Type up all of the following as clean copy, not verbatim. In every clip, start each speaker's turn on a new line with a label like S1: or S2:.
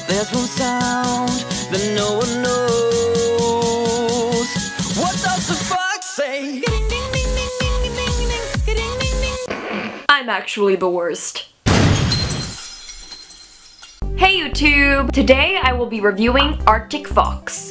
S1: There's one sound that no one knows. What does the fox say?
S2: I'm actually the worst. Hey YouTube! Today I will be reviewing Arctic Fox.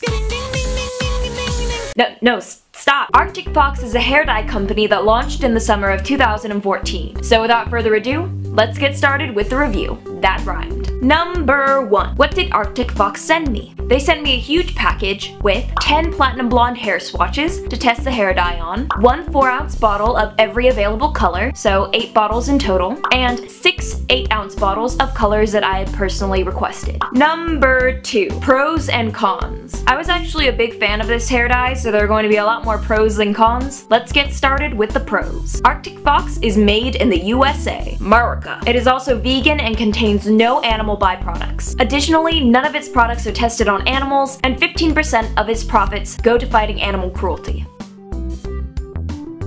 S2: No, stop! Arctic Fox is a hair dye company that launched in the summer of 2014. So without further ado, let's get started with the review. That rhymed. Number 1. What did Arctic Fox send me? They sent me a huge package with 10 platinum blonde hair swatches to test the hair dye on, 1 4-ounce bottle of every available color, so 8 bottles in total, and 6 8-ounce bottles of colors that I had personally requested. Number 2. Pros and cons. I was actually a big fan of this hair dye, so there are going to be a lot more pros than cons. Let's get started with the pros. Arctic Fox is made in the USA, America. It is also vegan and contains no animal byproducts. Additionally, none of its products are tested on animals, and 15% of its profits go to fighting animal cruelty.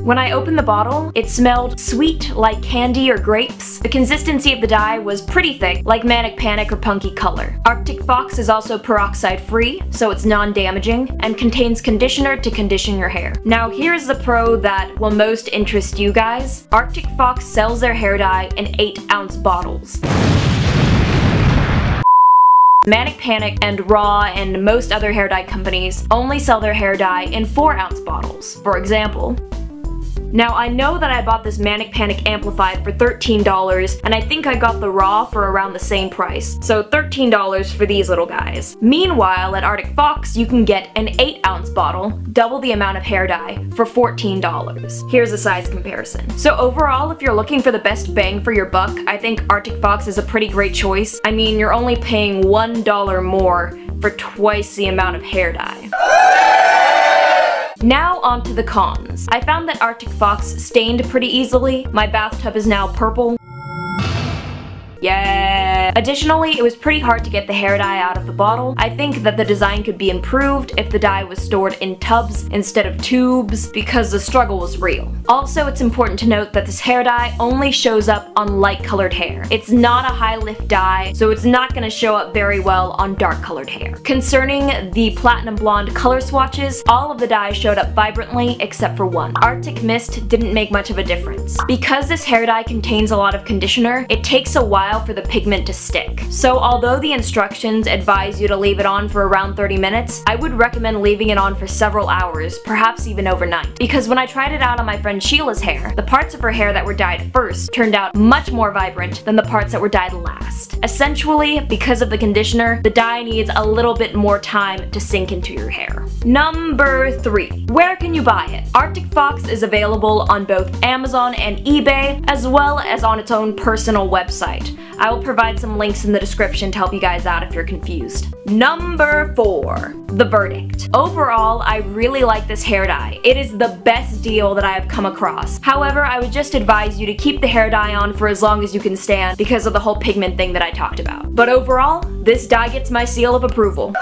S2: When I opened the bottle, it smelled sweet like candy or grapes. The consistency of the dye was pretty thick, like Manic Panic or Punky Color. Arctic Fox is also peroxide free, so it's non-damaging, and contains conditioner to condition your hair. Now here's the pro that will most interest you guys. Arctic Fox sells their hair dye in 8-ounce bottles. Manic Panic and Raw and most other hair dye companies only sell their hair dye in 4-ounce bottles, for example. Now I know that I bought this Manic Panic Amplified for $13, and I think I got the Raw for around the same price, so $13 for these little guys. Meanwhile, at Arctic Fox, you can get an 8-ounce bottle, double the amount of hair dye, for $14. Here's a size comparison. So overall, if you're looking for the best bang for your buck, I think Arctic Fox is a pretty great choice. I mean, you're only paying $1 more for twice the amount of hair dye. Now onto the cons. I found that Arctic Fox stained pretty easily. My bathtub is now purple. Yeah. Additionally, it was pretty hard to get the hair dye out of the bottle. I think that the design could be improved if the dye was stored in tubs instead of tubes, because the struggle was real. Also, it's important to note that this hair dye only shows up on light colored hair. It's not a high lift dye, so it's not going to show up very well on dark colored hair. Concerning the platinum blonde color swatches, all of the dye showed up vibrantly except for one. Arctic Mist didn't make much of a difference. Because this hair dye contains a lot of conditioner, it takes a while for the pigment to stick. So although the instructions advise you to leave it on for around 30 minutes, I would recommend leaving it on for several hours, perhaps even overnight. Because when I tried it out on my friend Sheila's hair, the parts of her hair that were dyed first turned out much more vibrant than the parts that were dyed last. Essentially, because of the conditioner, the dye needs a little bit more time to sink into your hair. Number 3. Where can you buy it? Arctic Fox is available on both Amazon and eBay, as well as on its own personal website. I will provide some links in the description to help you guys out if you're confused. Number 4. The verdict. Overall, I really like this hair dye. It is the best deal that I have come across. However, I would just advise you to keep the hair dye on for as long as you can stand because of the whole pigment thing that I talked about. But overall, this dye gets my seal of approval.